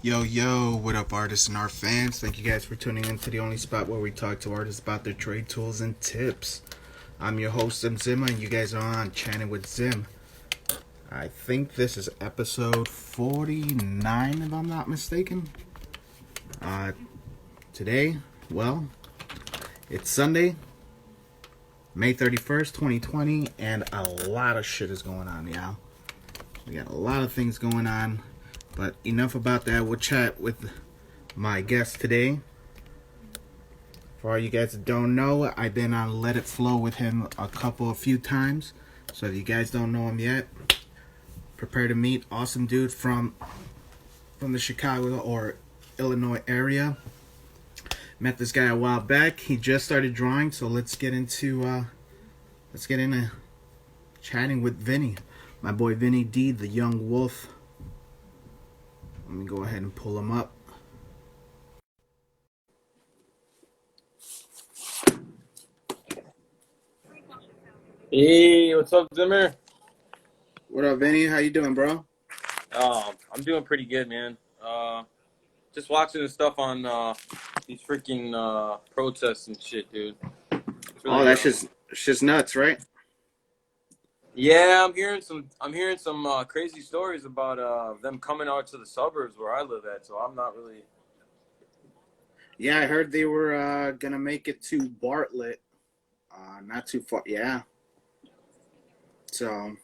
Yo, yo, what up, artists and our fans? Thank you guys for tuning in to the only spot where we talk to artists about their trade tools and tips. I'm your host, Zim, and you guys are on Chatting with Zim. I think this is episode 49, if I'm not mistaken. Uh, Today, well, it's Sunday, May 31st, 2020, and a lot of shit is going on, y'all. We got a lot of things going on, but enough about that. We'll chat with my guest today. For all you guys that don't know, I've been on Let It Flow with him a few times. So if you guys don't know him yet, prepare to meet awesome dude from the Chicago or Illinois area. Met this guy a while back. He just started drawing, so let's get into chatting with Vinnie. My boy Vinnie D, the Young Wolf. Let me go ahead and pull him up. Hey, what's up, Zimmer? What up, Vinnie? How you doing, bro? I'm doing pretty good, man. Just watching the stuff on these freaking protests and shit, dude. It's Oh, really, that's just nuts, right? yeah, I'm hearing some crazy stories about them coming out to the suburbs where I live at. So I'm not really. Yeah, I heard they were gonna make it to Bartlett, not too far. Yeah, so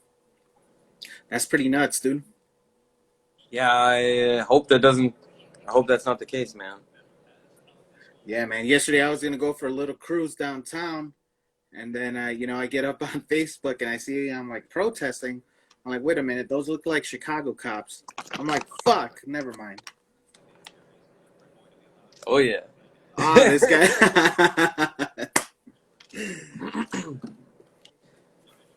that's pretty nuts, dude. Yeah, I hope that doesn't. I hope that's not the case, man. Yeah, man. Yesterday I was gonna go for a little cruise downtown, and then I get up on Facebook and I see I'm like protesting. I'm like, wait a minute, those look like Chicago cops. I'm like, fuck, never mind. Oh yeah. Ah, this guy.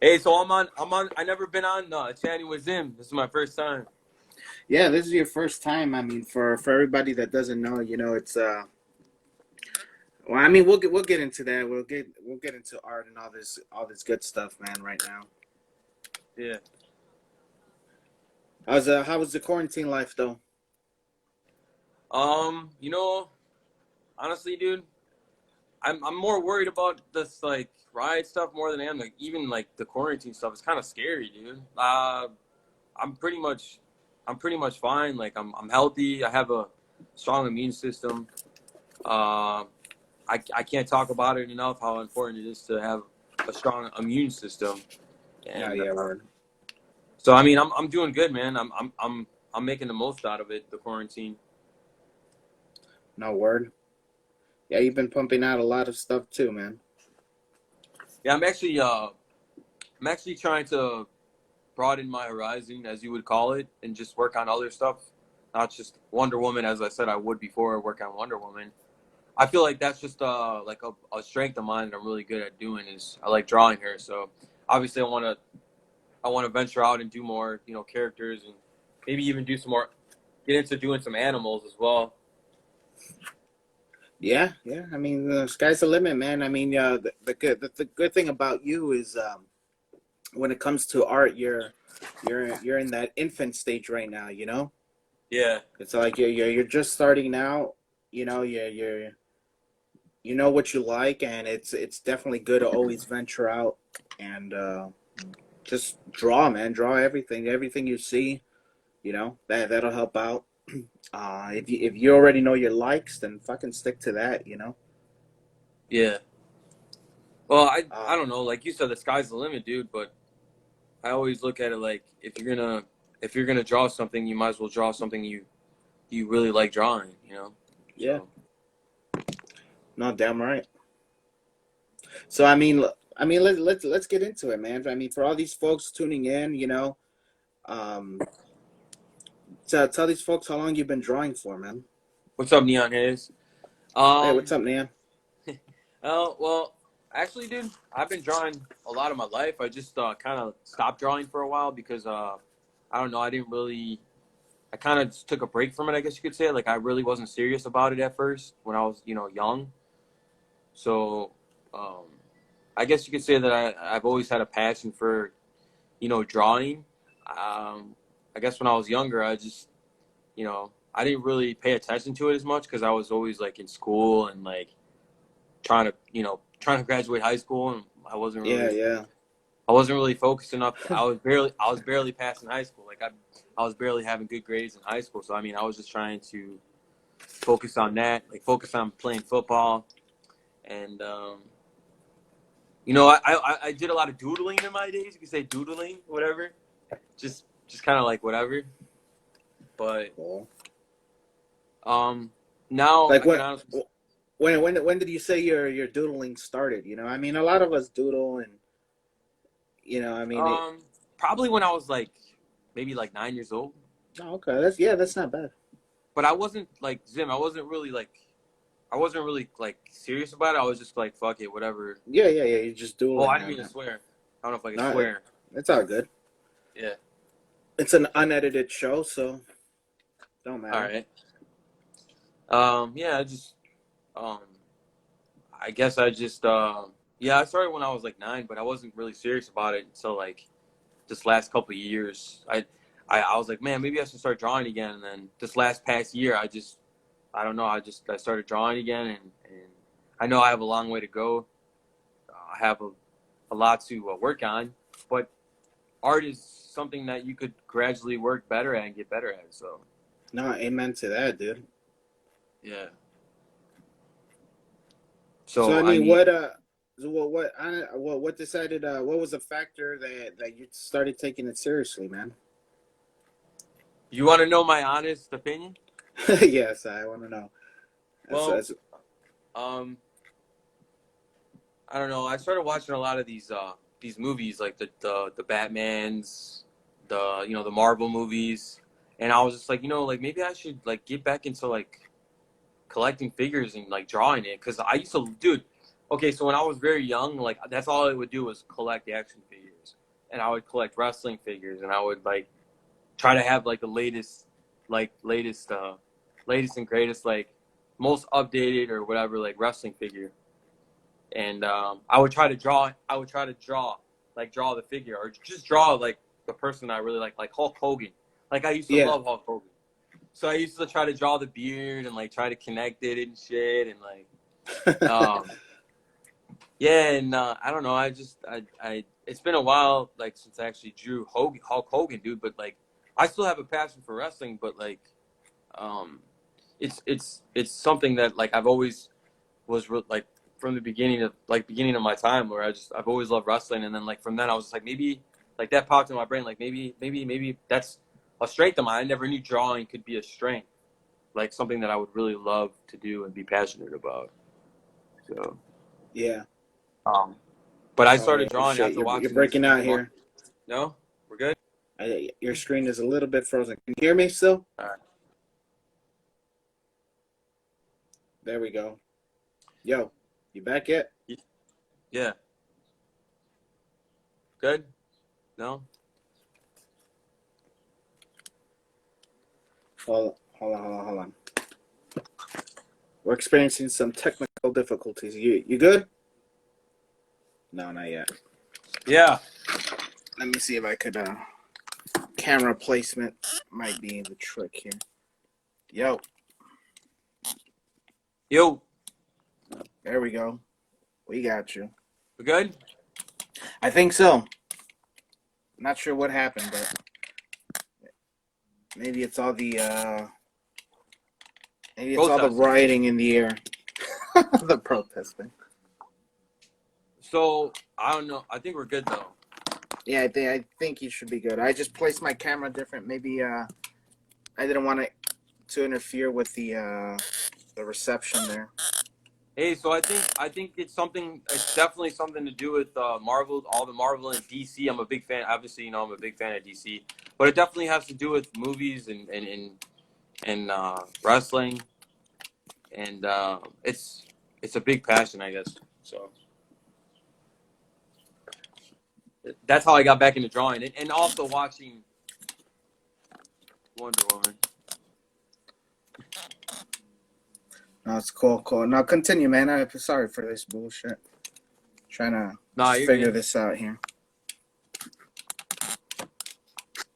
Hey, so I'm on. I never been on chatting with Zim. This is my first time. Yeah, this is your first time. I mean, for everybody that doesn't know, it's well, I mean, we'll get into that. We'll get into art and all this good stuff, man. Right now, Yeah. how was the quarantine life though? You know, honestly, dude. I'm more worried about this like riot stuff more than I am like even like the quarantine stuff. It's kind of scary, dude. I'm pretty much I'm pretty much fine. Like I'm healthy. I have a strong immune system. Uh, I can't talk about it enough how important it is to have a strong immune system. Yeah, And yeah, word. so I mean I'm doing good, man. I'm making the most out of it. The quarantine. No word. Yeah, you've been pumping out a lot of stuff too, man. Yeah, I'm actually trying to broaden my horizon, as you would call it, and just work on other stuff, not just Wonder Woman, as I said I would before. Work on Wonder Woman. I feel like that's just like a strength of mine that I'm really good at doing. Is I like drawing her. So obviously I want to venture out and do more, characters and maybe even do some more, get into doing some animals as well. Yeah, yeah. I mean, the sky's the limit, man. I mean, the good thing about you is when it comes to art, you're in that infant stage right now. Yeah, It's like you're just starting out. You know what you like, and it's definitely good to always venture out and just draw, man. Draw everything you see. That'll help out. If you already know your likes, then fucking stick to that. yeah. Well, I Uh, don't know. Like you said, the sky's the limit, dude. But I always look at it like if you're gonna draw something, you might as well draw something you really like drawing. yeah, So no, damn right. So let's get into it, man. I mean, for all these folks tuning in, um, tell these folks how long you've been drawing for, man. what's up, Neon Hayes? Hey, Um, what's up, man? oh well, actually, dude, I've been drawing a lot of my life. I just kind of stopped drawing for a while because I don't know. I didn't really. I kind of took a break from it, I guess you could say. Like I really wasn't serious about it at first when I was, young. So, um, I guess you could say that I've always had a passion for, drawing. I guess when I was younger, I just, I didn't really pay attention to it as much because I was always like in school and like trying to graduate high school, and Yeah, yeah. I wasn't really focused enough. I was barely passing high school. Like I was barely having good grades in high school. So I mean, I was just trying to focus on that, like focus on playing football, and I did a lot of doodling in my days. You could say doodling, whatever. Just kind of like whatever. But Cool. now Like I can honestly, when did you say your doodling started? You know, I mean, a lot of us doodle, and I mean, probably when I was like maybe like 9 years old. oh, okay, that's not bad. But I wasn't like Zim. I wasn't really like serious about it. I was just like, fuck it, whatever. Yeah, yeah, yeah. You're just Oh, doodling I didn't on mean to it. swear. I don't know if I can No, swear. it's all good. Yeah. It's an unedited show, so don't All matter. right. Yeah, um, I guess yeah, I started when I was like 9, but I wasn't really serious about it until like this last couple of years. I was like, man, maybe I should start drawing again. And then this last past year, I don't know, I started drawing again, and I know I have a long way to go. I have a lot to work on, but art is something that you could gradually work better at and get better at. So No, amen to that, dude. yeah. So So I I mean, mean, what decided? What was a factor that you started taking it seriously, man? you want to know my honest opinion? Yes, I want to know. Well, um, I don't know. I started watching a lot of these movies, like the Batmans, the Marvel movies, and I was just like, like maybe I should like get back into like collecting figures and like drawing it, because I used to, dude. Okay, so when I was very young, like that's all I would do was collect action figures, and I would collect wrestling figures, and I would like try to have like the latest and greatest, like most updated or whatever, like wrestling figure. And I would try to draw. Like draw the figure, or just draw like the person I really like Hulk Hogan. Like I used to Yeah. love Hulk Hogan, so I used to try to draw the beard and like try to connect it and shit, and like yeah, and I don't know. I it's been a while like since I actually drew Hulk Hogan, dude. But like I still have a passion for wrestling, but like um, it's something that like I've always like from the beginning of my time, where I've always loved wrestling, and then like from then I was just like, maybe like that popped in my brain, like maybe that's a strength of mine. I never knew drawing could be a strength, like something that I would really love to do and be passionate about. So Yeah. um, but I Oh, started drawing shit, after you're watching breaking out Marvel. here. No, we're good. Your screen is a little bit frozen. Can you hear me still? All right. There we go. Yo, you back yet? Yeah. Good. No. Hold on. We're experiencing some technical difficulties. You good? No, not yet. Yeah. Let me see if I could. Camera placement might be the trick here. Yo, Yo. there we go. We got you. We good? I think so. Not sure what happened, but maybe it's all the Protest. rioting in the air. The protesting. So I don't know. I think we're good though. Yeah, I think you should be good. I just placed my camera different. Maybe I didn't want it to interfere with the reception there. Hey, so I think it's something. It's definitely something to do with Marvel, all the Marvel and DC. I'm a big fan. Obviously, I'm a big fan of DC, but it definitely has to do with movies and wrestling, and it's a big passion, I guess. So that's how I got back into drawing, and also watching Wonder Woman. No, it's cool. Now continue, man. I'm sorry for this bullshit. Trying to Nah, just you're figure good. this out here.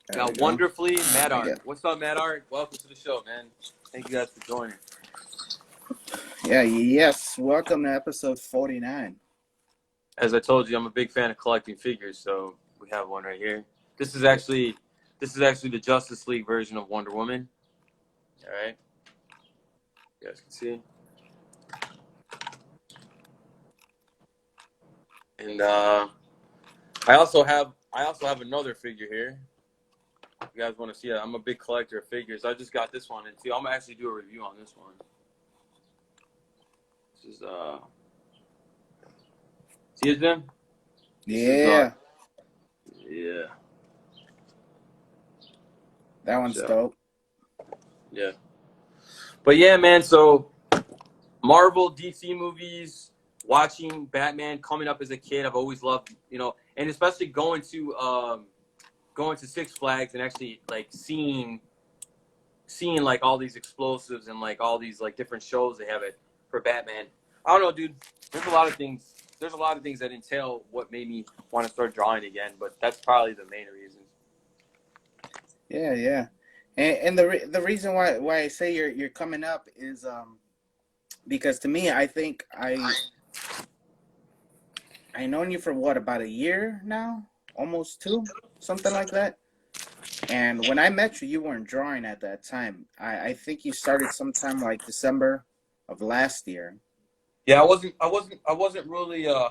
There we Got go. wonderfully Mad There we Art. go. What's up, Mad Art? Welcome to the show, man. Thank you guys for joining. Yeah, yes. Welcome to episode 49. As I told you, I'm a big fan of collecting figures, so we have one right here. This is actually the Justice League version of Wonder Woman. All right, you guys can see. And I also have another figure here. If you guys want to see it, I'm a big collector of figures. I just got this one, and see, I'm gonna actually do a review on this one. This is see it, Jim? This is Yeah, yeah. that one's So dope. yeah, but yeah, man. So Marvel, DC movies, watching Batman coming up as a kid, I've always loved, and especially going to Six Flags and actually like seeing like all these explosives and like all these like different shows they have it for Batman. I don't know, dude. There's a lot of things. There's a lot of things that entail what made me want to start drawing again, but that's probably the main reason. Yeah, yeah. And the reason why I say you're coming up is because to me I think I known you for what, about a year now, almost two, something like that. And when I met you, you weren't drawing at that time. I think you started sometime like December of last year. Yeah, I wasn't really. I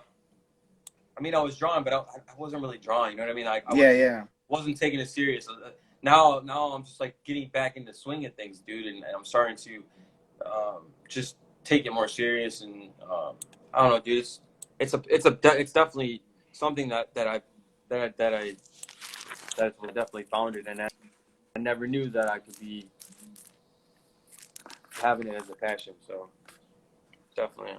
mean, I was drawing, but I wasn't really drawing. You know what I mean? I Yeah, was yeah. wasn't taking it serious. Now I'm just like getting back into swinging things, dude, and I'm starting to just take it more serious. And I don't know, dude. It's definitely something that I definitely found it, and I never knew that I could be having it as a passion. So definitely.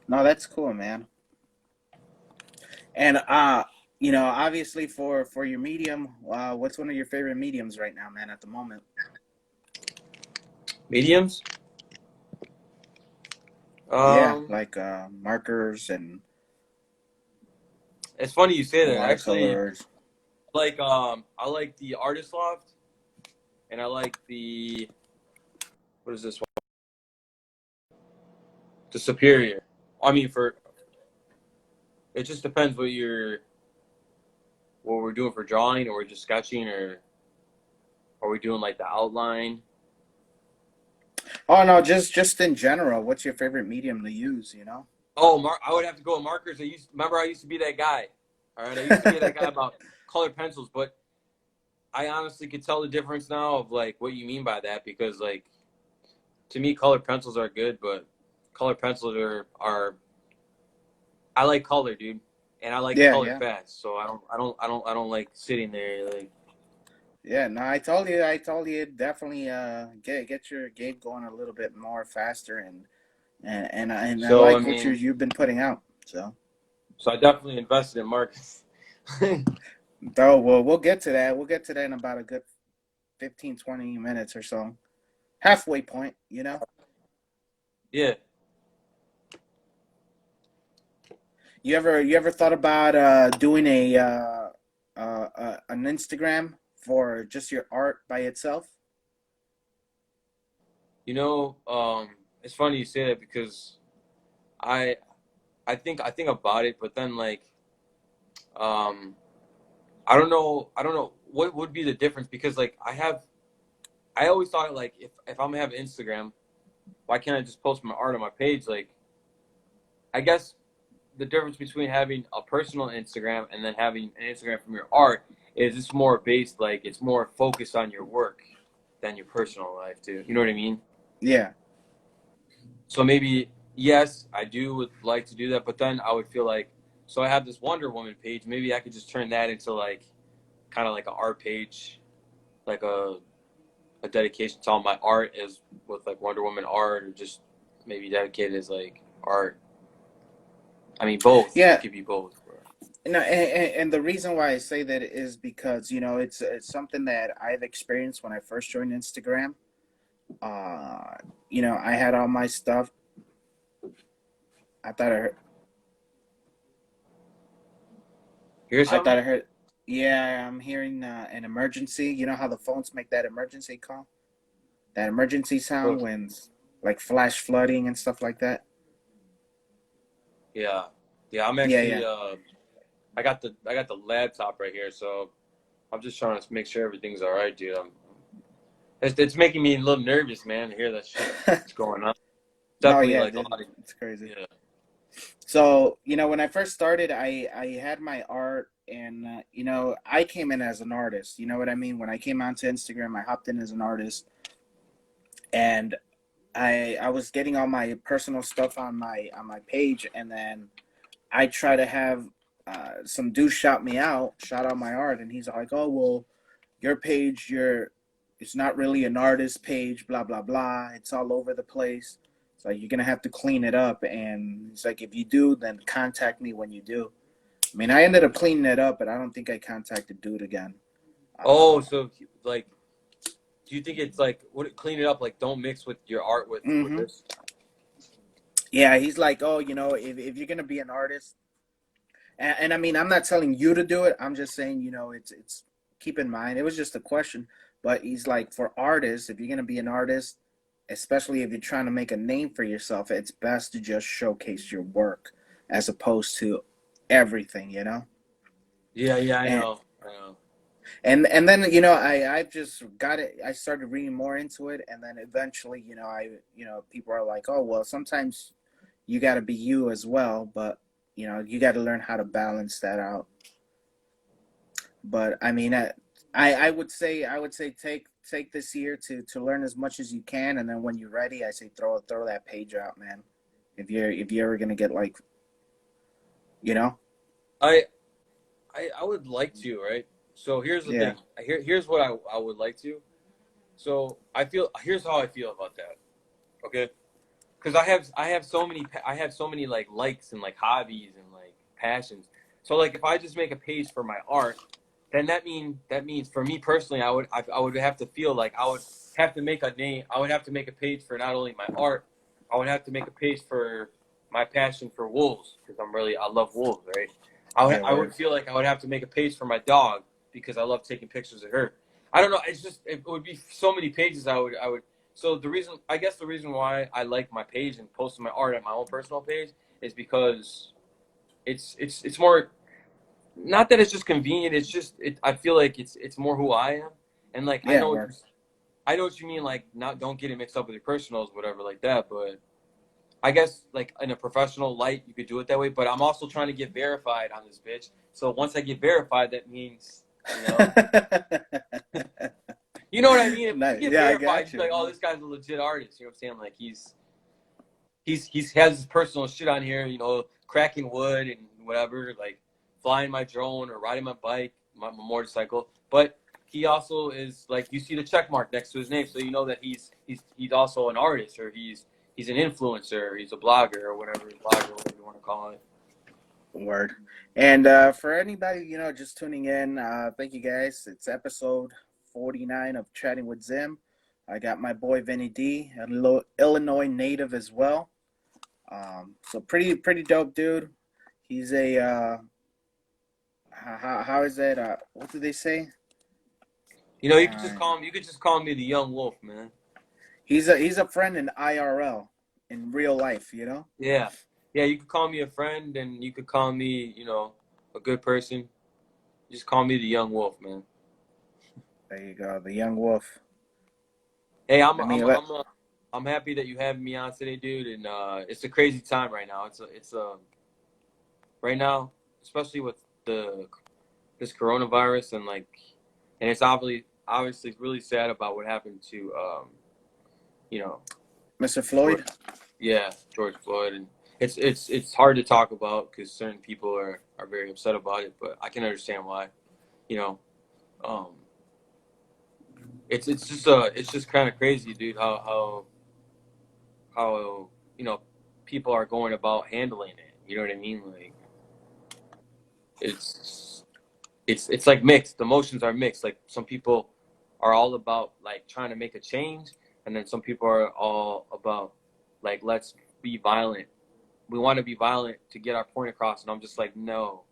No, that's cool, man. And obviously for your medium, what's one of your favorite mediums right now, man, at the moment? Mediums. Yeah, Um, like markers and it's funny you say that. Actually, watercolors. I like the Artist Loft, and I like the what is this one? The Superior. I mean, for it just depends what we're doing for drawing, or we're just sketching, or are we doing like the outline? Oh no, just in general, what's your favorite medium to use, you know? Oh, I would have to go with markers. I used to be that guy. All right, I used to be that guy about colored pencils, but I honestly could tell the difference now of like what you mean by that, because like to me, colored pencils are good, but colored pencils are I like color, dude, and I like Yeah, color yeah. fast. So I don't like sitting there like. Yeah, no, I told you definitely get your game going a little bit more faster and I So I like what mean, you've been putting out. So, so I definitely invested in markers. though we'll get to that. We'll get to that in about a good 15 20 minutes or so. Halfway point, you know. Yeah. You ever thought about doing a an Instagram for just your art by itself? It's funny you say that because I I think about it, but then like um I don't know what would be the difference, because like I always thought like if I'm gonna have Instagram, why can't I just post my art on my page? Like I guess the difference between having a personal Instagram and then having an Instagram from your art is it's more based, like it's more focused on your work than your personal life too. You know what I mean? Yeah. So maybe yes, I do would like to do that, but then I would feel like, so I have this Wonder Woman page. Maybe I could just turn that into like kind of like an art page, like a dedication to all my art is with like Wonder Woman art, or just maybe dedicated as like art. I mean, both. It Yeah. could be both. No, and the reason why I say that is because it's something that I've experienced when I first joined Instagram. Uh, I had all my stuff. I thought I heard, You hear I something? thought I heard. Yeah, I'm hearing an emergency. You know how the phones make that emergency call, that emergency Oh, sound when like flash flooding and stuff like that. yeah, yeah. I'm Yeah, actually yeah. I got the laptop right here, so I'm just trying to make sure everything's all right, dude. It's making me a little nervous, man, to hear that shit that's going on. No, Definitely yeah, like a dude, lot of it's crazy. yeah. So, when I first started, I had my art, and I came in as an artist. You know what I mean? When I came onto Instagram, I hopped in as an artist, and I was getting all my personal stuff on my page, and then I try to have some dude shout out my art, and he's like, "Oh well, your page, it's not really an artist page, blah blah blah. It's all over the place. It's like you're gonna have to clean it up." And it's like, if you do, then contact me when you do. I mean, I ended up cleaning it up, but I don't think I contacted dude again. Oh, Uh, so like, do you think it's like would it clean it up? Like, don't mix with your art with hmm this. Yeah, he's like, "Oh, if you're gonna be an artist," and I mean, I'm not telling you to do it. I'm just saying, it's keep in mind. It was just a question, but he's like, for artists, if you're gonna be an artist, especially if you're trying to make a name for yourself, it's best to just showcase your work as opposed to everything. Yeah, yeah, I And know, I know. and then I've just got it. I started reading more into it, and then eventually, people are like, oh well, sometimes you got to be you as well, but you got to learn how to balance that out. But I mean, I would say take this year to learn as much as you can, and then when you're ready, I say throw that page out, man. If you're ever gonna get like, you know, I I would like to, right? So here's the yeah, thing. Here's what I would like to. So here's how I feel about that. Okay, because I have so many like likes and like hobbies and like passions. So like if I just make a page for my art, then that means for me personally, I would have to feel like I would have to make a name. I would have to make a page for not only my art, I would have to make a page for my passion for wolves because I love wolves, right? yeah, I would word, feel like I would have to make a page for my dog because I love taking pictures of her. I don't know. It would be so many pages. I would. So the reason why I like my page and posting my art at my own personal page is because it's more, not that it's just convenient. It's just I feel like it's more who I am, and like yeah, word, I know what you mean. Like not don't get it mixed up with your personals, whatever, like that. But I guess like in a professional light, you could do it that way. But I'm also trying to get verified on this bitch. So once I get verified, that means you know you know what I mean. If you get yeah, I verified, got you'd be like, you. oh, this guy's a legit artist. You know what I'm saying? Like he's has his personal shit on here, cracking wood and whatever, like flying my drone or riding my bike, my motorcycle. But he also is like you see the check mark next to his name, so you know that he's also an artist or he's an influencer, or he's a blogger or whatever, whatever you want to call it. Word. And for anybody, just tuning in, thank you guys. It's episode 49 of Chatting with Zim. I got my boy Vinnie D, a Illinois native as well. So pretty dope dude. He's a how is that? What do they say? Uh, You could just call me the young wolf, man. he's a friend in IRL, in real life. Yeah, yeah. You could call me a friend, and you could call me, a good person. Just call me the young wolf, man. There you go, the young wolf. Hey, I mean, let I'm happy that you have me on today, dude. And it's a crazy time right now. It's right now, especially with the this coronavirus and it's obviously really sad about what happened to you know, Mr. George, Floyd. yeah, George Floyd, and it's hard to talk about because certain people are very upset about it, but I can understand why. You know, um, it's just kind of crazy, dude. How people are going about handling it. You know what I mean? Like it's it's like mixed. The emotions are mixed. Like some people are all about like trying to make a change, and then some people are all about like let's be violent. We want to be violent to get our point across, and I'm just like no.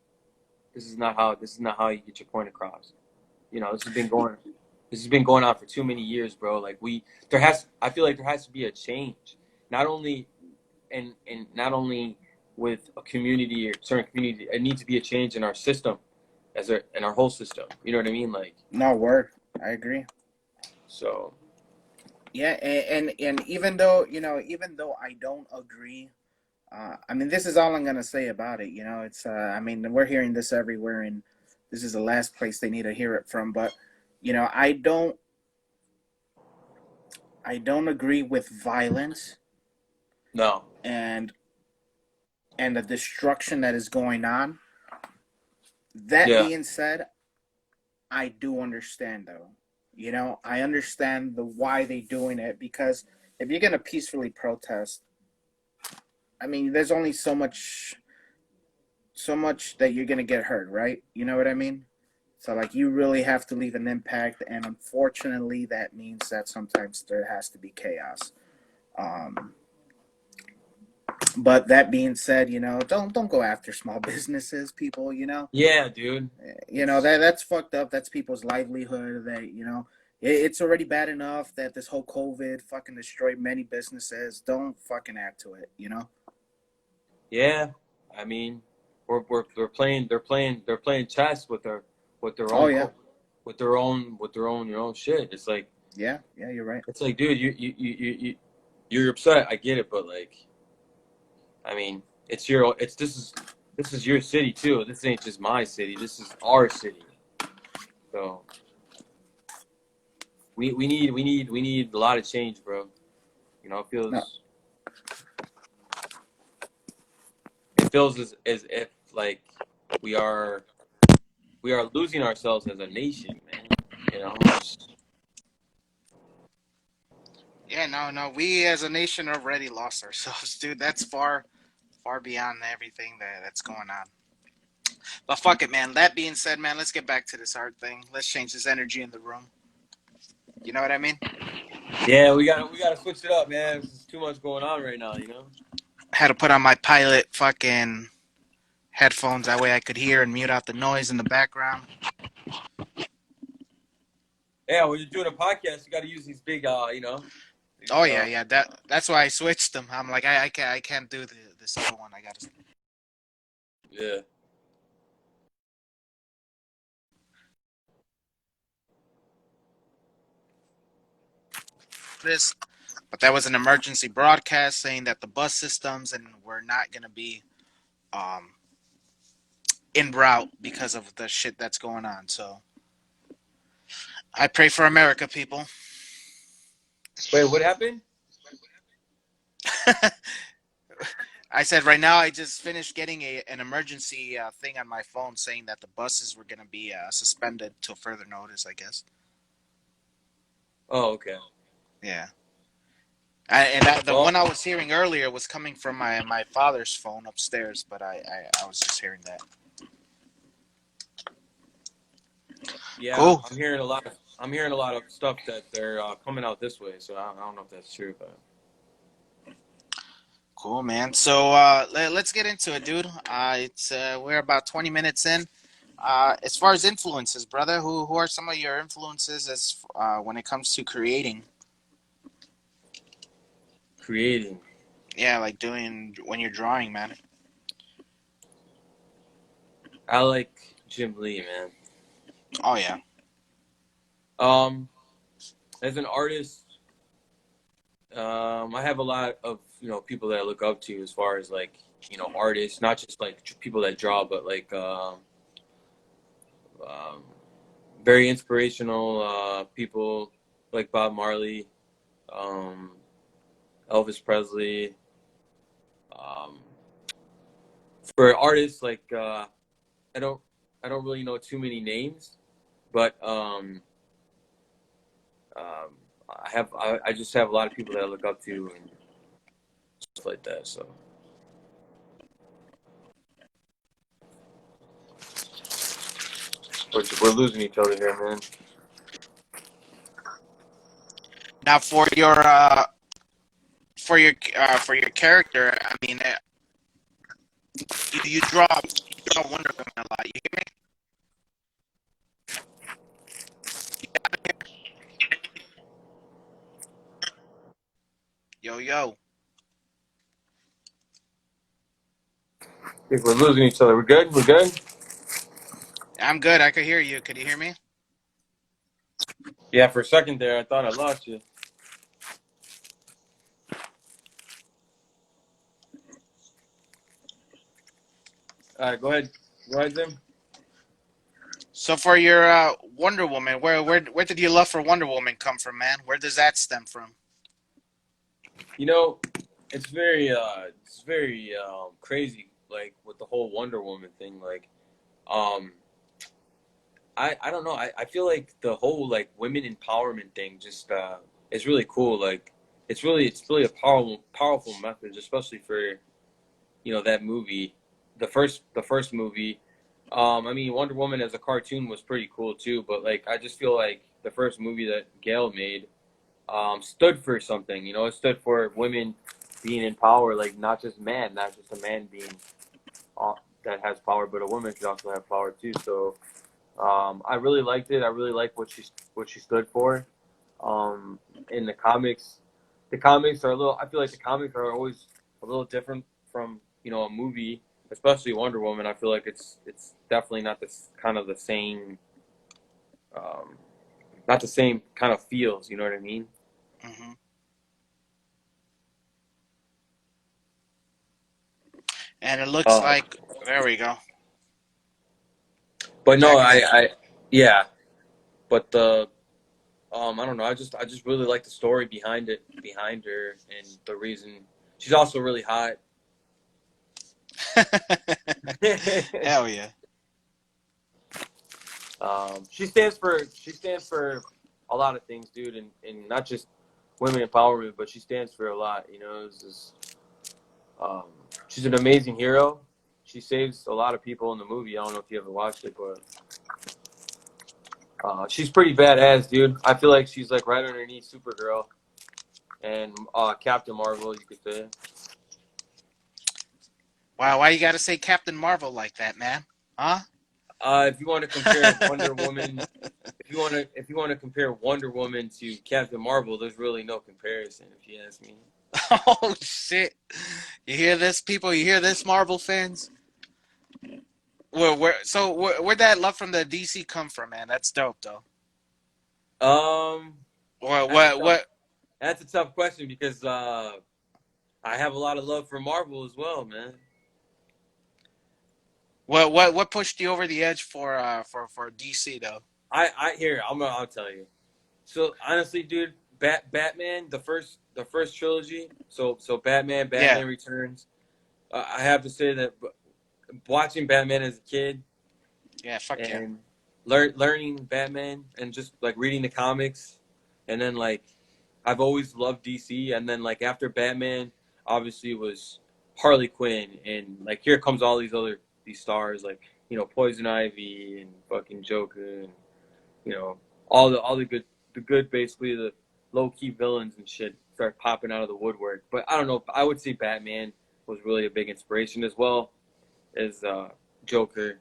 This is not how you get your point across. You know, this has been going on for too many years, bro. Like I feel like there has to be a change. Not only and not only with a community or certain community, it needs to be a change in our system in our whole system. You know what I mean? Like, No word. I agree. so Yeah, and even though I don't agree, I mean, this is all I'm gonna say about it. It's I mean, we're hearing this everywhere, and this is the last place they need to hear it from. But I don't agree with violence no. and the destruction that is going on. That Yeah. being said, I do understand though. I understand the why they doing it, because if you're gonna peacefully protest, I mean, there's only so much that you're gonna get hurt, right? You know what I mean? So like, you really have to leave an impact, and unfortunately, that means that sometimes there has to be chaos. Um, but that being said, don't go after small businesses, people. Yeah, dude. That's fucked up. That's people's livelihood. It's already bad enough that this whole COVID fucking destroyed many businesses. Don't fucking add to it. Yeah. I mean, we're playing. They're playing chess with their Oh own yeah, shit. It's like yeah, yeah. You're right. dude, you're upset. I get it, but like, I mean, this is your city too. This ain't just my city. This is our city. So we need a lot of change, bro. You know, No, it feels as if like we are we are losing ourselves as a nation, man. You know, yeah, no, no. We as a nation already lost ourselves, dude. That's far, far beyond everything that's going on. But fuck it, man. That being said, man, let's get back to this hard thing. Let's change this energy in the room. You know what I mean? yeah, we gotta switch it up, man. There's too much going on right now. You know. Had to put on my pilot fucking headphones, that way I could hear and mute out the noise in the background. Yeah, when you're doing a podcast, you got to use these big, these, Oh yeah, yeah. That's why I switched them. I'm like, I can't do this other one. I gotta. yeah. This, but that was an emergency broadcast saying that the bus systems and were not gonna be um en route because of the shit that's going on. So I pray for America, people. Wait, what happened? I said right now I just finished getting an emergency thing on my phone saying that the buses were gonna be suspended till further notice, I guess. Oh, okay. Yeah. The Well, one I was hearing earlier was coming from my father's phone upstairs, but I was just hearing that. yeah, Cool. I'm hearing a lot of stuff that they're coming out this way. So I don't know if that's true, but Cool, man. So let's get into it, dude. It's we're about 20 minutes in. As far as influences, brother, who are some of your influences as when it comes to creating? creating. Yeah, like doing when you're drawing, man. I like Jim Lee, man. Oh yeah. Um, as an artist, I have a lot of people that I look up to as far as like artists, not just like people that draw, but like um, very inspirational people like Bob Marley, um, Elvis Presley. Um, for artists like I don't I don't really know too many names, but I just have a lot of people that I look up to and stuff like that. So we're losing each other here, man. Now for your character, I mean, you draw. about Wonder Woman a lot. You hear me? Yo, yo. I think we're losing each other. We're good? We're good? I'm good. I could hear you. Could you hear me? Yeah, for a second there, I thought I lost you. All right, go ahead. Go ahead, Zim. So for your Wonder Woman, where did your love for Wonder Woman come from, man? Where does that stem from? You know, it's very crazy, like with the whole Wonder Woman thing. Like, um, I don't know. I feel like the whole like women empowerment thing just is really cool. Like, it's really a powerful message, especially for that movie, the first movie. I mean, Wonder Woman as a cartoon was pretty cool too, but like I just feel like the first movie that Gail made stood for something. It stood for women being in power, like not just a man being uh, that has power, but a woman should also have power too. So I really liked it. I really liked what she stood for. Um, in the comics are a little. I feel like the comics are always a little different from a movie, especially Wonder Woman. I feel like it's definitely not this kind of the same, um, not the same kind of feels. You know what I mean? Hmm. And it looks Uh, like there we go. but no, Yeah, go ahead. I yeah, but the I don't know. I just really like the story behind her, and the reason she's also really hot. Hell yeah. She stands for a lot of things, dude, and not just women empowerment, but she stands for a lot. It's just, um, she's an amazing hero. She saves a lot of people in the movie. I don't know if you ever watched it, but she's pretty badass, dude. I feel like she's like right underneath Supergirl and Captain Marvel, you could say. Wow, why you gotta say Captain Marvel like that, man? Huh? If you want to compare Wonder Woman, if you want to compare Wonder Woman to Captain Marvel, there's really no comparison, if you ask me. Oh shit! You hear this, people? You hear this, Marvel fans? Where'd that love from the DC come from, man? That's dope, though. Um, What that's a what tough what that's a tough question because I have a lot of love for Marvel as well, man. what pushed you over the edge for DC though? I'll tell you. So honestly, dude, Batman, the first trilogy. So Yeah, Batman Returns. I have to say that watching Batman as a kid yeah, fuck yeah. and learning Batman and just like reading the comics, and then like I've always loved DC, and then like after Batman, obviously it was Harley Quinn, and like here comes all these stars like Poison Ivy and fucking Joker, and you know all the good basically the low key villains and shit start popping out of the woodwork. But I don't know. I would say Batman was really a big inspiration as well as Joker.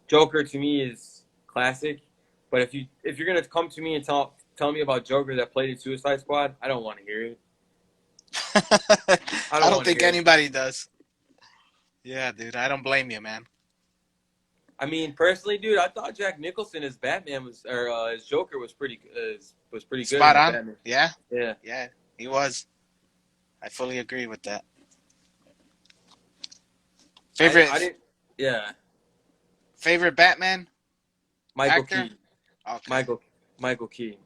Joker to me is classic, but if you're gonna come to me and tell me about Joker that played in Suicide Squad, I don't want to hear it. I I don't don't want to think hear it. anybody does. Yeah, dude, I don't blame you, man. I mean, personally, dude, I thought Jack Nicholson as Batman as Joker was pretty good in Spot the on. Batman. Yeah, Yeah, yeah, he was. I fully agree with that. I Favorite didn't. Yeah, favorite Batman Michael actor? Keaton, Okay. Michael Keaton.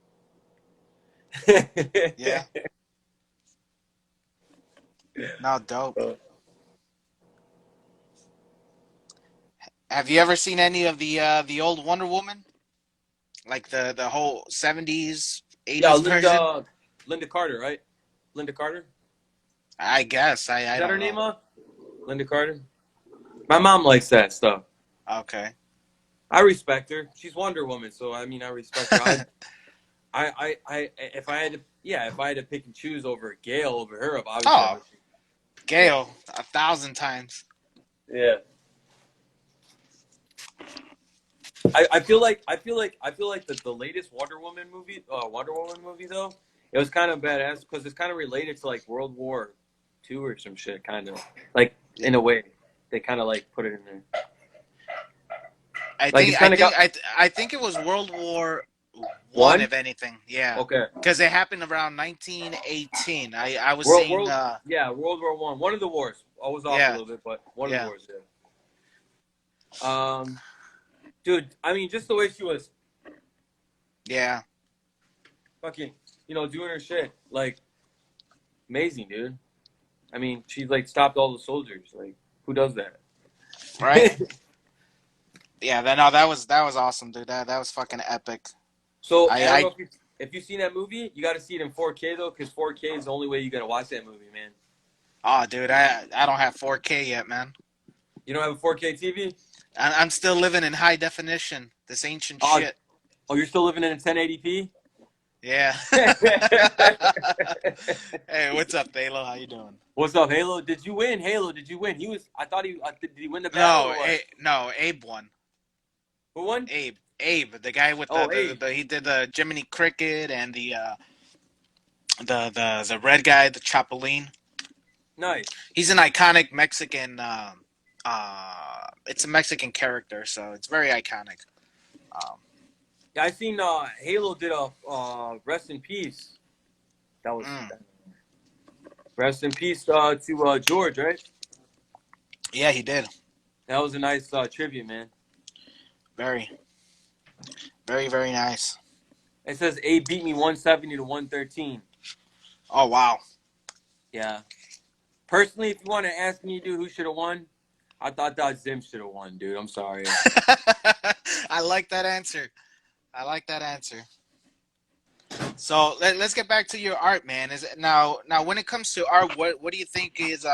Yeah. No, dope. Have you ever seen any of the old Wonder Woman? Like the whole 70s, Yeah, 80s version? Linda Carter, right? Linda Carter. I guess. I Is that don't her know. name, Linda Carter. My mom likes that stuff. Okay. I respect her. She's Wonder Woman, so I mean, I respect her. If I had to, yeah, if I had to pick and choose over Gail over her, obviously I Oh, would. Yeah, Gale, 1,000 times. yeah. I feel like the latest Wonder Woman movie though, it was kind of badass because it's kind of related to like World War II or some shit, kind of like in a way. They kind of like put it in there. I Like think it's I kind of think got I think it was World War I, one. if anything. Yeah, Okay, because it happened around 1918. I was World seeing. World yeah, World War One. One of the wars. I was off a Yeah, little bit, but one of the yeah, wars. Yeah. Dude, I mean, just the way she was yeah. fucking, doing her shit, like amazing, dude. I mean, she like stopped all the soldiers. Like, who does that? Right. Yeah. No, that was awesome, dude. That was fucking epic. So I I don't know I if you've seen that movie. You got to see it in 4K though, because 4K is the only way you got to watch that movie, man. oh, dude, I don't have 4K yet, man. You don't have a 4K TV? I'm still living in high definition. This ancient Oh, shit. oh, you're still living in a 1080p? Yeah. Hey, what's up, Thalo? How you doing? What's up, Halo? Did you win? Halo, did you win? He was. I thought he did. He win the battle No, or what? no, Abe won. Who won? Abe, the guy with Oh, hey, he did the Jiminy Cricket and the red guy, the Chapulín. nice. He's an iconic Mexican. It's a Mexican character, so it's very iconic. Um, Yeah, I seen Halo did a rest in peace. That was mm, rest in peace to George, right? yeah, he did. That was a nice tribute, man. Very, very, very nice. It says A beat me 170 to 113. Oh wow. Yeah. Personally, if you want to ask me, dude, who should have won, I thought that Zim should have won, dude. I'm sorry. I like that answer. I like that answer. So let's get back to your art, man. Is it now when it comes to art, what do you think is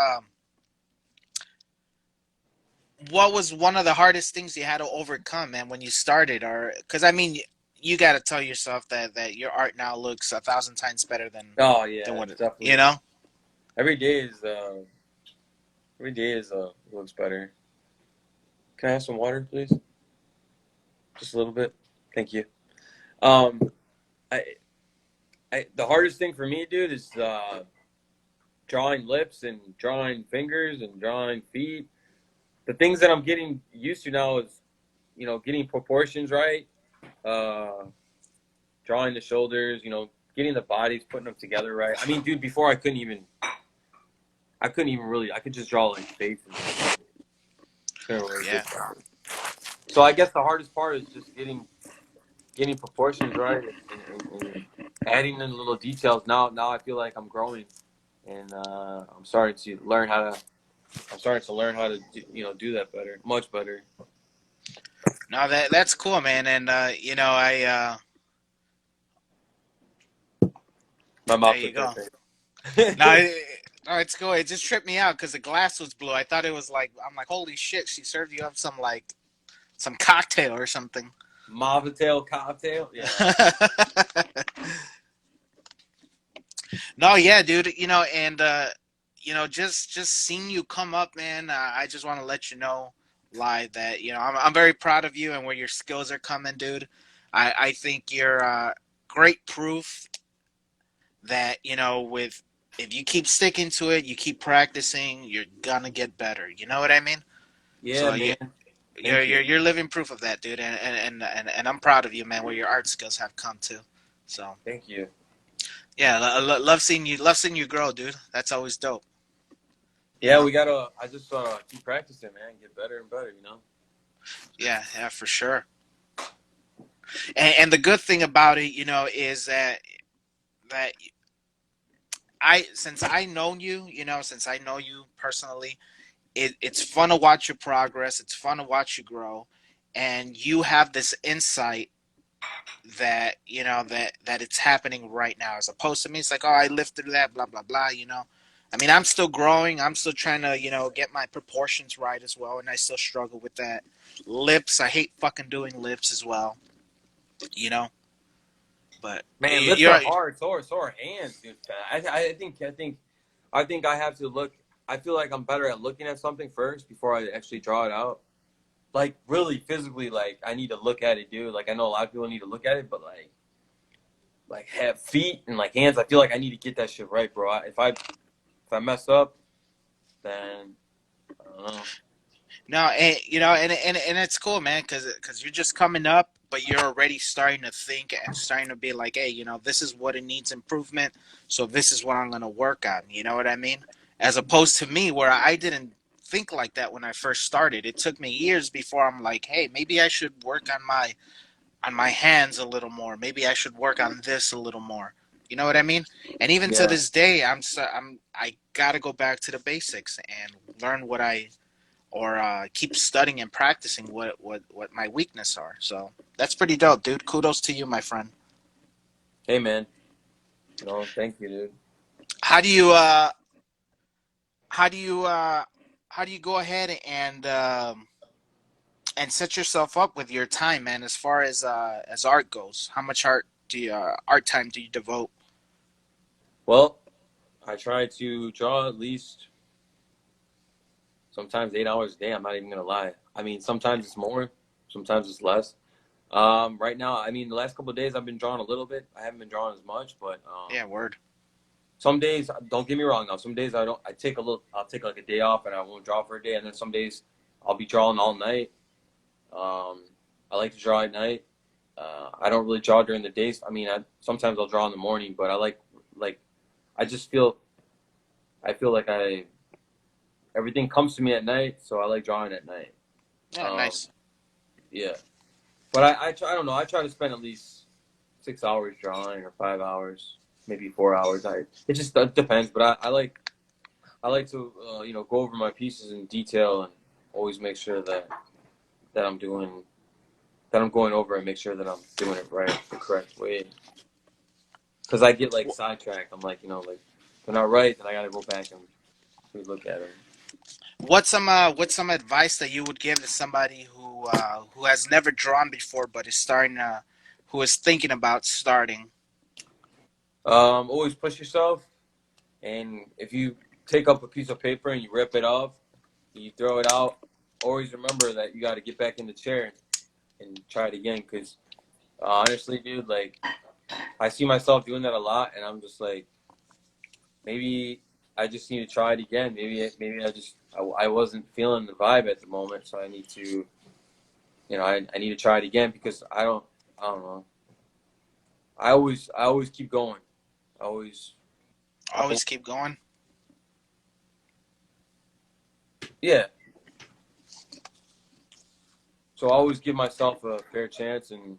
what was one of the hardest things you had to overcome, man, when you started? Or because I mean, you got to tell yourself that your art now looks 1,000 times better Oh than yeah, what it, definitely. you know. Every day is looks better. Can I have some water, please? Just a little bit. Thank you. Um, I, the hardest thing for me, dude, is drawing lips and drawing fingers and drawing feet. The things that I'm getting used to now is, getting proportions right, uh, drawing the shoulders, getting the bodies, putting them together right. I mean, dude, before I couldn't even really, I could just draw like faces. Couldn't really Yeah. get that. So I guess the hardest part is just getting proportions right and adding in little details. Now I feel like I'm growing, and I'm starting to learn how to. I'm starting to learn how to do that better, much better. No, that's cool, man. And I My there mouth you took go. that No, thing. no, it's cool. It just tripped me out because the glass was blue. I thought it was like I'm like, holy shit, she served you up some cocktail or something. Mavatail cocktail. Yeah. No, yeah, dude. And just seeing you come up, man. I just want to let you know, live, that I'm very proud of you and where your skills are coming, dude. I think you're great proof that with if you keep sticking to it, you keep practicing, you're gonna get better. You know what I mean? Yeah, So man. you're Thank you. you're living proof of that, dude. And I'm proud of you, man, where your art skills have come to. So Thank you. yeah, love seeing you grow, dude. That's always dope. You Yeah, know? we gotta. I just keep practicing, man. Get better and better. Yeah, yeah, for sure. And the good thing about it, is that since I know you, since I know you personally, it's fun to watch your progress. It's fun to watch you grow, and you have this insight that that it's happening right now, as opposed to me. It's like, oh, I lived through that, blah blah blah. I mean, I'm still growing. I'm still trying to get my proportions right as well, and I still struggle with that. Lips, I hate fucking doing lips as well. You know, but Man, lips you're are hard. So are hands, dude. I think I have to look. I feel like I'm better at looking at something first before I actually draw it out. like really physically, like I need to look at it, dude. Like I know a lot of people need to look at it, but like have feet and like hands, I feel like I need to get that shit right, bro. If I mess up, then I don't know. No, and and it's cool, man, because you're just coming up, but you're already starting to think and starting to be like, hey, this is what it needs improvement, so this is what I'm gonna work on. You know what I mean? As opposed to me, where I didn't think like that when I first started. It took me years before I'm like, hey, maybe I should work on my hands a little more. Maybe I should work on this a little more. You know what I mean? And even to Yeah, this day, I gotta go back to the basics and learn what I or keep studying and practicing what my weakness are. So that's pretty dope, dude. Kudos to you, my friend. hey man, no, thank you, dude. How do you how do you how do you go ahead and set yourself up with your time, man? As art goes, how much art time do you devote? Well, I try to draw at least sometimes 8 hours a day. I'm not even gonna lie. I mean, sometimes it's more, sometimes it's less. Right now, I mean, the last couple of days I've been drawing a little bit. I haven't been drawing as much, but Yeah, word. some days, don't get me wrong. Now, some days I don't. I'll take like a day off and I won't draw for a day, and then some days I'll be drawing all night. Um, I like to draw at night. I don't really draw during the days. I mean, sometimes I'll draw in the morning, but I like I just I feel like everything comes to me at night, so I like drawing at night. Yeah, Um, nice. yeah, but I don't know. I try to spend at least 6 hours drawing or 5 hours, maybe 4 hours. It just depends, but I like to go over my pieces in detail and always make sure that I'm doing that I'm going over and make sure that I'm doing it right, the correct way. Because I get like sidetracked. I'm like, like if they're not right, then I gotta go back and look at them. What's some advice that you would give to somebody who has never drawn before but is who is thinking about starting? Always push yourself, and if you take up a piece of paper and you rip it off, you throw it out. Always remember that you got to get back in the chair and try it again. Because honestly, dude, like I see myself doing that a lot, and I'm just like, maybe I just need to try it again. Maybe I wasn't feeling the vibe at the moment, so I need to I need to try it again because I don't know. I always keep going. I always I bel Always keep going. yeah. So I always give myself a fair chance and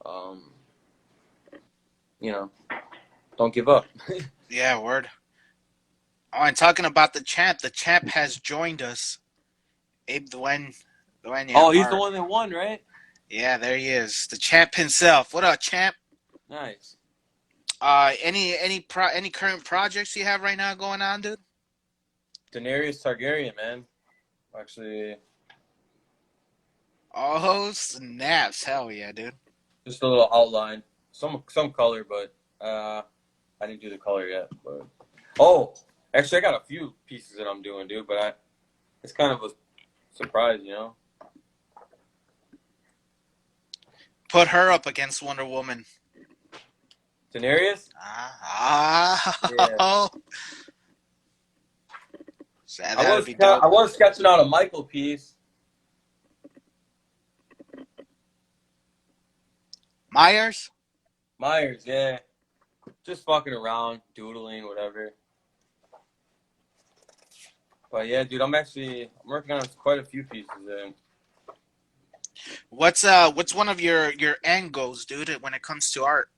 um you know don't give up. Yeah, word. Oh, and talking about the champ has joined us. Abe Duenya Oh, he's the Art. one that won, right? Yeah, there he is, the champ himself. What up, champ? Nice. Any current projects you have right now going on, dude? Daenerys Targaryen, man. Actually, Oh snaps! Hell yeah, dude. just a little outline, some color, but I didn't do the color yet. But oh, actually, I got a few pieces that I'm doing, dude. But it's kind of a surprise. Put her up against Wonder Woman. Daenerys. Yeah, Oh, that'd be dope. I was sketching out a Michael piece. Myers. Myers, yeah, just fucking around, doodling, whatever. But yeah, dude, I'm working on quite a few pieces. And What's one of your end goals, dude, when it comes to art?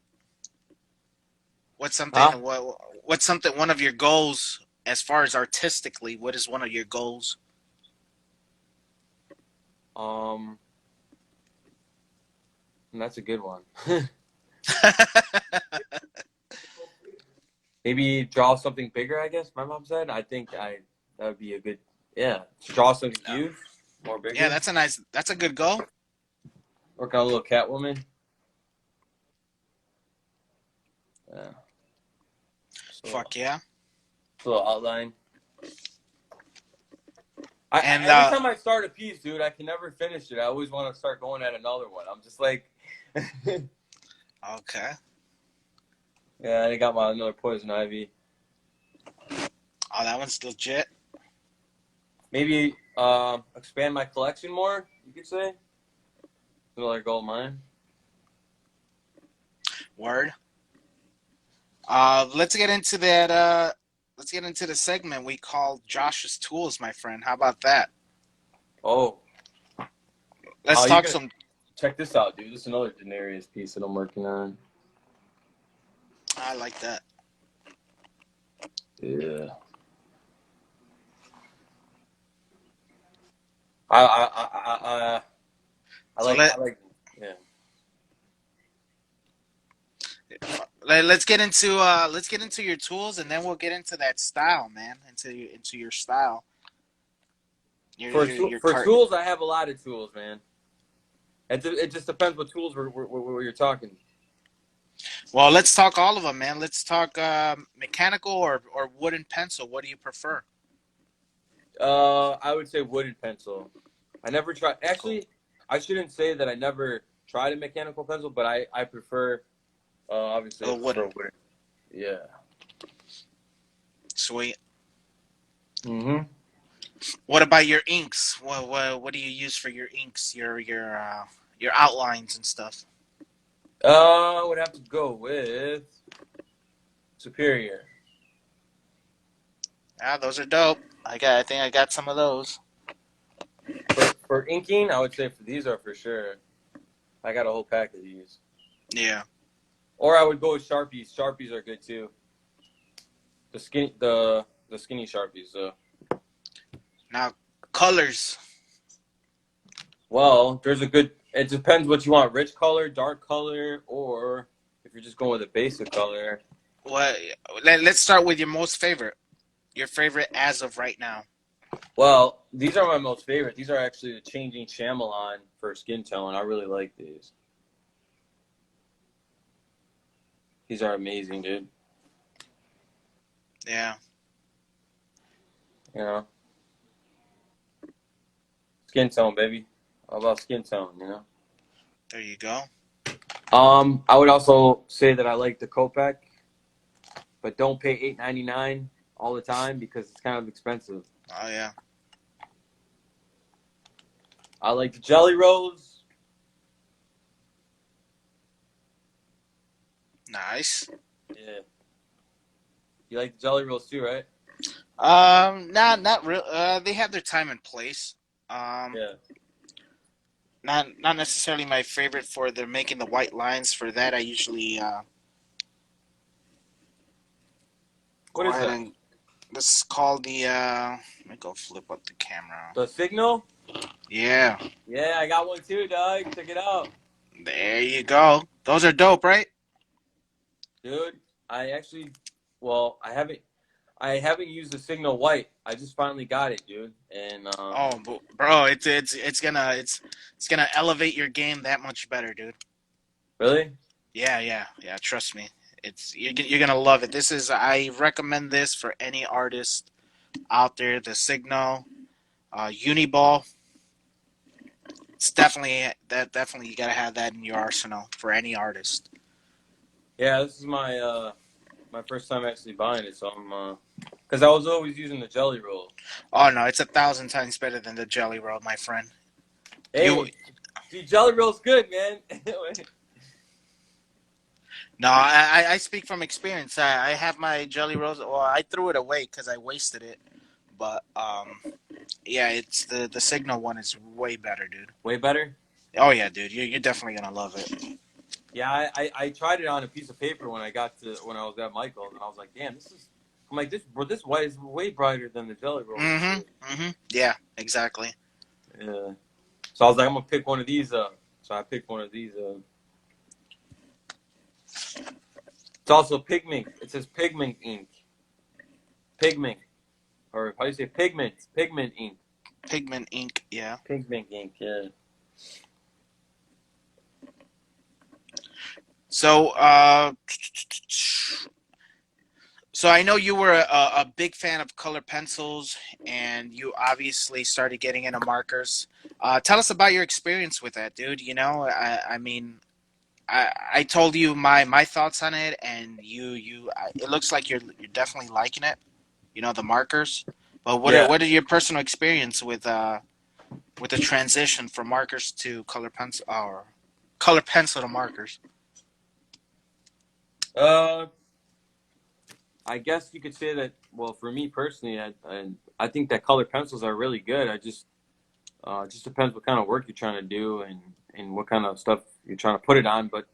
What's something huh? what's something one of your goals as far as artistically? What is one of your goals? Um, that's a good one. Maybe draw something bigger. I guess my mom said. I think that would be a good yeah. Draw something No. huge, more Yeah, bigger. that's a good goal. Work on a little Catwoman. Yeah. So Fuck yeah. a little outline. And Every time I start a piece, dude, I can never finish it. I always want to start going at another one. I'm just like, okay. yeah, I got my another poison ivy. Oh, that one's legit. Maybe expand my collection more. You could say another gold mine. Word. Let's get into that. Let's get into the segment we call Josh's Tools, my friend. How about that? Oh, Let's you talk gotta some. check this out, dude. This is another denarius piece that I'm working on. I like that. Yeah. I So I like, yeah. let's get into your tools, and then we'll get into that style, man. Into your style. Your For cart. tools, I have a lot of tools, man. It just depends what tools you're talking. Well, let's talk all of them, man. Let's talk mechanical or wooden pencil. What do you prefer? I would say wooden pencil. I never tried. Cool. Actually, I shouldn't say that I never tried a mechanical pencil, but I prefer. Obviously, I Oh, prefer wooden. wooden. Yeah. Sweet. Mm-hmm. What about your inks? What do you use for your inks? Your outlines and stuff. I would have to go with Superior. Ah, those are dope. I think I got some of those. For inking, I would say for these are for sure. I got a whole pack of these. Yeah. Or I would go with Sharpies. Sharpies are good too. The skinny Sharpies. Now, colors. Well, there's a good. It depends what you want: rich color, dark color, or if you're just going with a basic color. What? Let's start with your most favorite. Your favorite as of right now. Well, these are my most favorite. These are actually the changing Chamalon for skin tone. I really like these. These are amazing, dude. Yeah. You know, skin tone, baby. All about skin tone. You know. There you go. I would also say that I like the Copac, but don't pay $8.99 all the time because it's kind of expensive. Oh yeah. I like the Jelly Rolls. Nice. Yeah. You like the Jelly Rolls too, right? Not real. They have their time and place. Yeah. Not necessarily my favorite for the making the white lines. For that, I usually What go is ahead that? and this is called the. Let me go flip up the camera. The Signal? Yeah, Yeah, I got one too, dog. Check it out. there you go. Those are dope, right? Dude, I actually well, I haven't used the Signal White. I just finally got it, dude. And Oh, bro, it's gonna elevate your game that much better, dude. really? Yeah. Trust me, you're gonna love it. I recommend this for any artist out there. The Signal, Uniball. It's definitely you gotta have that in your arsenal for any artist. Yeah, this is my first time actually buying it, so I'm because I was always using the Jelly Roll. Oh no, it's 1,000 times better than the Jelly Roll, my friend. You Hey, see, Jelly Roll's good, man. No, I speak from experience. I have my Jelly Rolls. Well, I threw it away because I wasted it. But yeah, it's the Signal one is way better, dude. Way better? Oh yeah, dude, you're definitely gonna love it. Yeah, I tried it on a piece of paper when I was at Michael's, and I was like, damn, I'm like, this white is way brighter than the Jelly Roll. Yeah, exactly. Yeah. So I was like, I'm gonna pick one of these up. So I picked one of these up. It's also pigment. It says pigment ink. Pigment. Or how do you say pigment? Pigment ink. Pigment ink. Yeah. Pigment ink, yeah. So So I know you were a big fan of color pencils, and you obviously started getting into markers. Tell us about your experience with that, dude. I mean, I told you my thoughts on it, and it looks like you're definitely liking it. The markers. But Yeah. what are your personal experience with the transition from markers to color pencil or color pencil to markers? Uh, I guess you could say that. Well, for me personally, I think that colored pencils are really good. I just depends what kind of work you're trying to do and what kind of stuff you're trying to put it on. But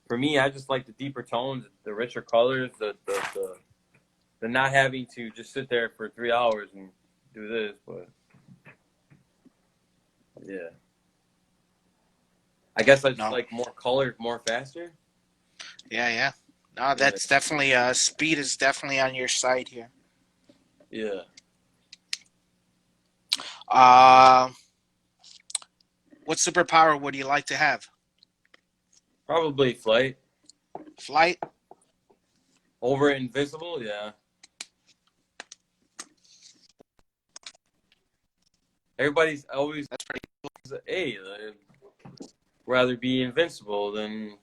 for me, I just like the deeper tones, the richer colors, the not having to just sit there for 3 hours and do this. But yeah, I guess I just No. like more color, more faster. Yeah, yeah. No, Yeah, that's definitely speed is definitely on your side here. yeah. Uh, what superpower would you like to have? Probably flight Flight? over invisible. Yeah, everybody's always That's pretty. hey, rather be invincible than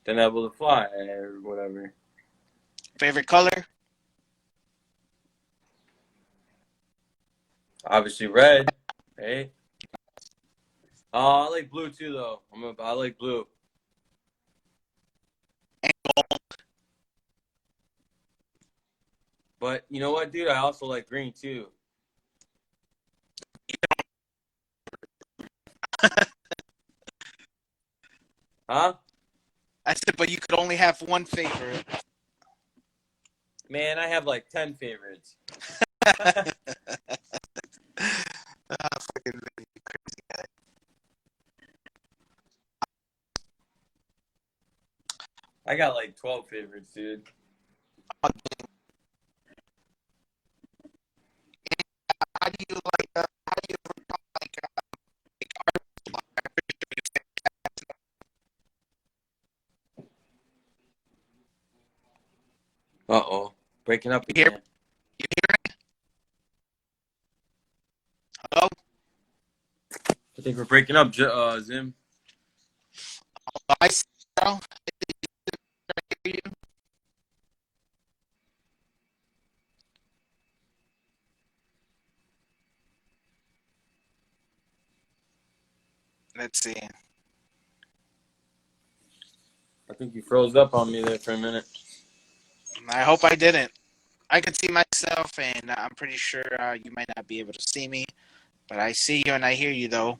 able to fly or whatever. Favorite color? Obviously red. Hey, I like blue too though. I like blue. But you know what, dude? I also like green too. Huh? I said, but you could only have one favorite. Man, I have like 10 favorites. Fucking crazy guy. I got like 12 favorites, dude. How do you like? How do you like? Uh-oh. Breaking up You hear? again. You hear me? Hello? I think we're breaking up, Zim. I see now. I hear you. Let's see. I think you froze up on me there for a minute. I hope I didn't. I can see myself, and I'm pretty sure you might not be able to see me, but I see you and I hear you though.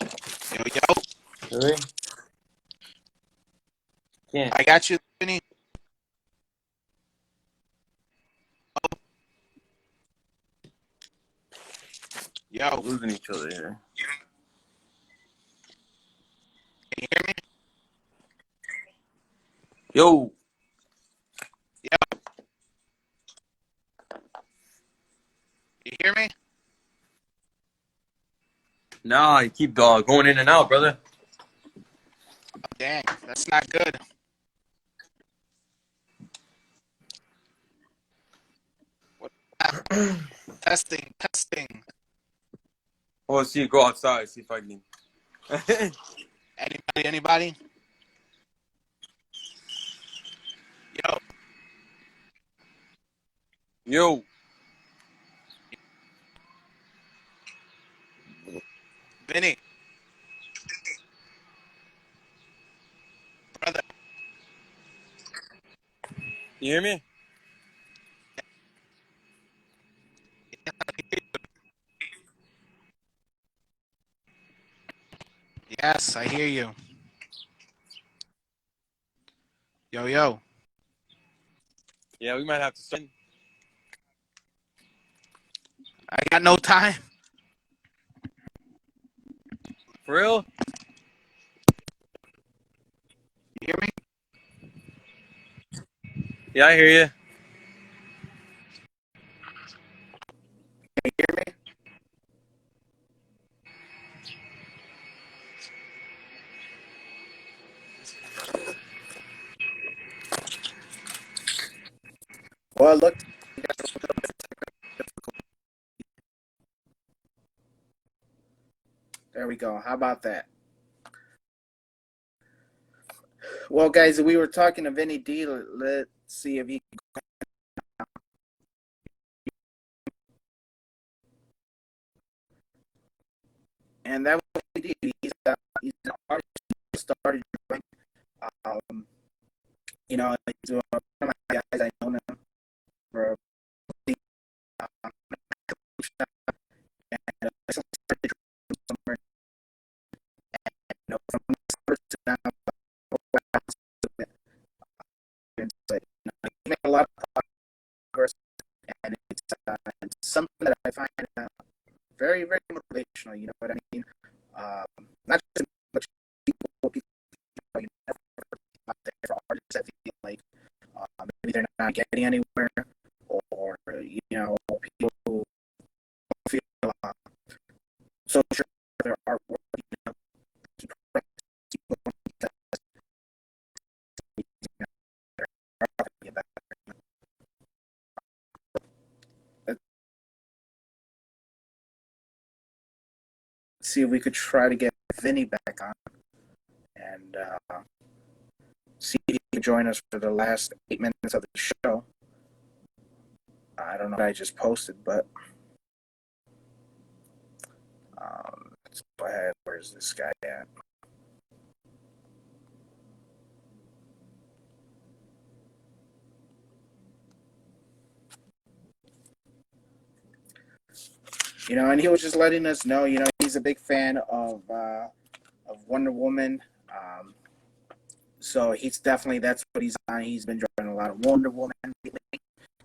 Yo, yo, Really? Can't. I got you, Vinnie. We're Yo, losing each other here. can you hear me? Yo. Yo, you hear me? Nah, you keep going in and out, brother. Dang, that's not good. What? Testing, testing. Oh, see you go outside. See if I can. Anybody, anybody? Yo, Yo. Vinny, brother. You hear me? Yes, I hear you. Yo, yo. Yeah, we might have to start. I got no time. For real? You hear me? Yeah, I hear you. You hear me? Well, look. There we go. How about that? Well, guys, we were talking to Vinnie D. Let's see if he. And that was Vinnie D. He's an artist who started. Um, he's one of my guys. I know him for um, and started somewhere. From to now, he made a lot of progress, and it's something that I find very, very motivational. You know what I mean? Not just much people you never out there for artists that feel like maybe they're not getting anywhere, or people who feel so sure of their artwork. Keep let's see if we could try to get Vinny back on and see if he can join us for the last 8 minutes of the show. I don't know what I just posted, but let's go ahead. Where's this guy at? And he was just letting us know, he's a big fan of Wonder Woman. So that's what he's on. He's been drawing a lot of Wonder Woman lately.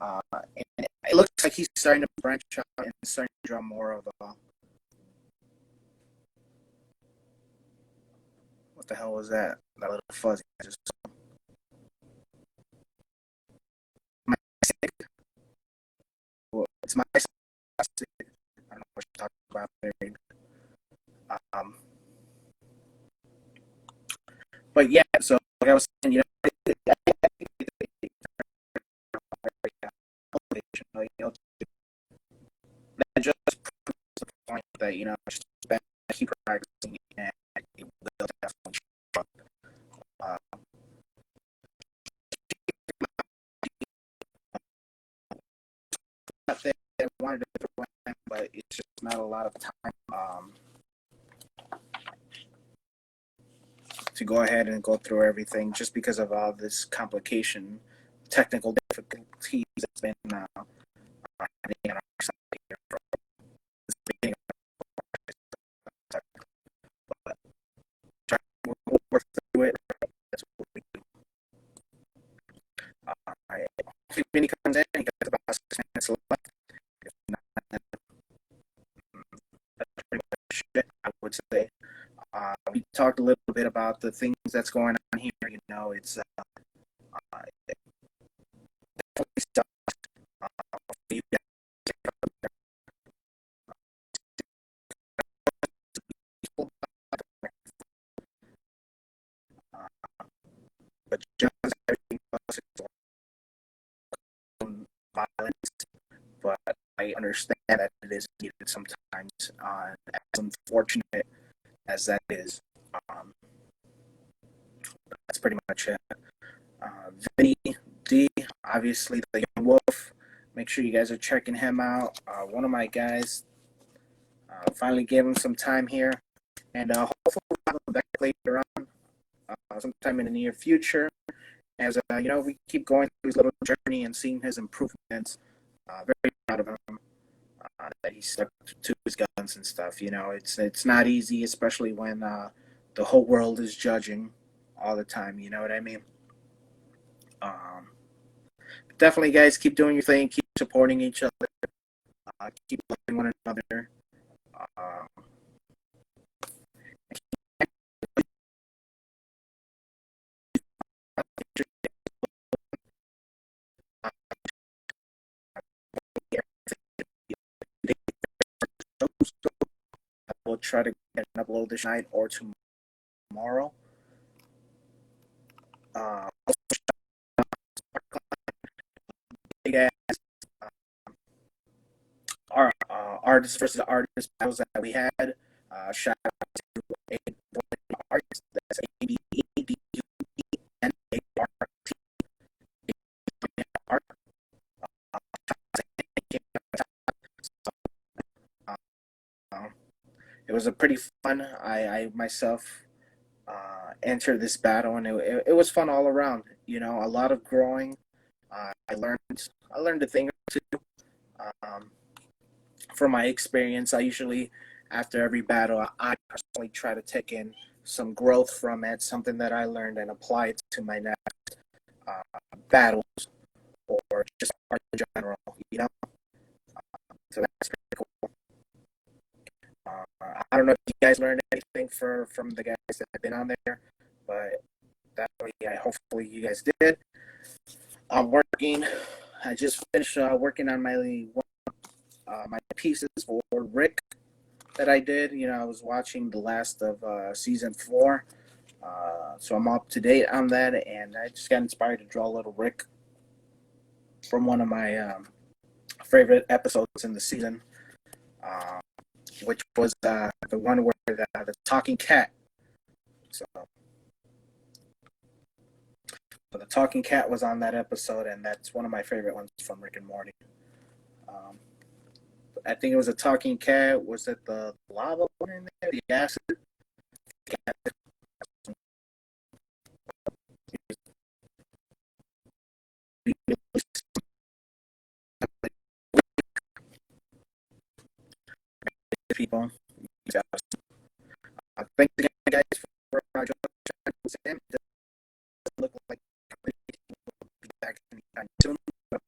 And it looks like he's starting to branch out and starting to draw more of what the hell was that? That little fuzzy. It's my I don't know what you're talking about there. But yeah, so like I was saying, that just proves the point that just keep practicing and they'll definitely show up. Not that I wanted to throw in, but it's just not a lot of time to go ahead and go through everything just because of all this complication, technical difficulties that's been happening on our side here from this beginning of the but we'll work through it. That's what we do. If Vinny comes in, he got about 6 minutes left. If not, that's pretty much it, I would say. We talked a little bit about the things that's going on here. It's definitely stuff for you guys. But just everything else is violence. But I understand that it is needed sometimes, as unfortunate as that is. That's pretty much it. Vinny D, obviously the Young Wolf. Make sure you guys are checking him out. One of my guys finally gave him some time here, and hopefully we'll have him back later on, sometime in the near future. As we keep going through his little journey and seeing his improvements. Very proud of him that he stuck to his guns and stuff. It's not easy, especially when the whole world is judging all the time. You know what I mean? Definitely, guys, keep doing your thing. Keep supporting each other. Keep loving one another. I will try to get an upload this night or tomorrow. Also, big ass our artist versus artist battles that we had. Shout out to a artist that's ABEDUNART. It was a pretty fun. I myself entered this battle, and it was fun all around. You know, a lot of growing. I learned a thing or two from my experience. I usually, after every battle, I personally try to take in some growth from it, something that I learned, and apply it to my next battles or just art in general. You know, so that's pretty cool. I don't know if you guys learned anything from the guys that have been on there, but definitely, hopefully you guys did. I'm working. I just finished working on my pieces for Rick that I did. You know, I was watching the last of season 4, so I'm up to date on that, and I just got inspired to draw a little Rick from one of my favorite episodes in the season, uh, which was the one where the talking cat. So the talking cat was on that episode, and that's one of my favorite ones from Rick and Morty. Um, I think it was a talking cat. Was it the lava one in there? The acid? People. Thanks again, guys, for joining. It doesn't look like we'll be back anytime soon. The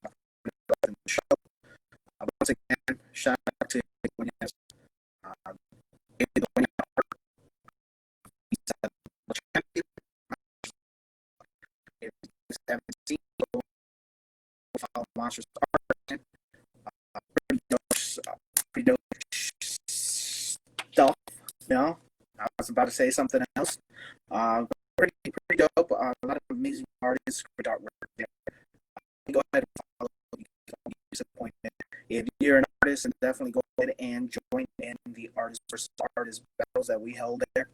show. Once again, shout out to everyone who has champion. If you haven't seen, go follow Monsters Art. Pretty dope stuff. You know, I was about to say something else. Pretty dope. A lot of amazing artists, great artwork there. Go ahead and follow. You don't be disappointed. If you're an artist, then definitely go ahead and join in the artist versus artist battles that we held there.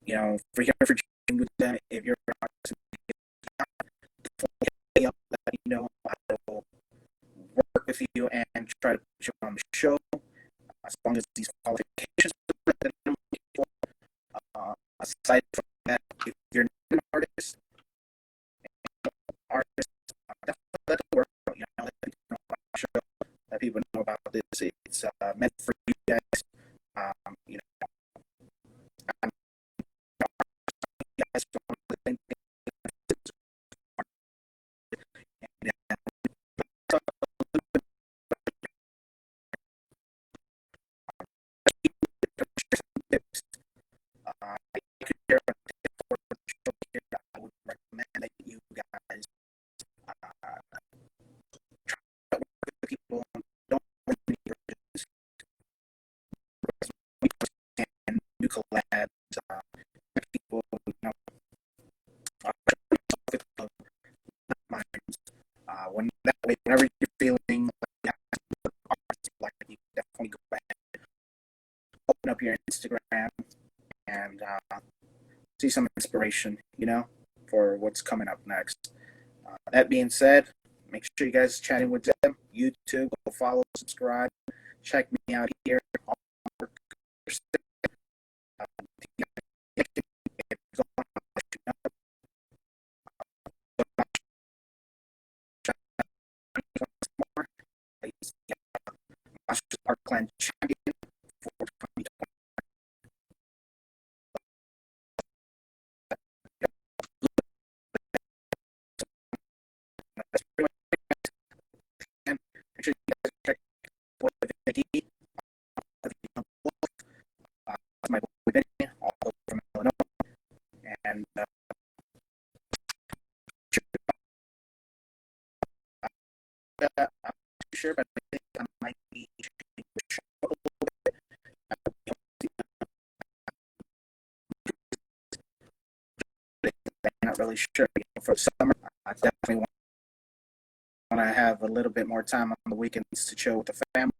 You know, for here for joining with them, if you're an artist, let you know I will work with you and try to put you on the show as long as these qualifications aside from that, if you're not an artist, definitely let it work. You know, let people know about the show, let people know about this. It's meant for you guys. You know, I'm, you guys want to think I would recommend that you guys try to work with people. Don't and new collabs. People, you know, minds. When that way, whenever you're feeling like you definitely go back, open up your Instagram, and see some inspiration, you know, for what's coming up next. That being said, make sure you guys chatting with them. YouTube, go follow, subscribe, check me out here. Parkland champion for 2020. Make sure you guys check Vinnie, the youngwolf. My boy Vinnie, all over from Illinois, and I'm not sure, but I think I might be changing the show not really sure. For summer, I definitely want to have a little bit more time on the weekends to chill with the family.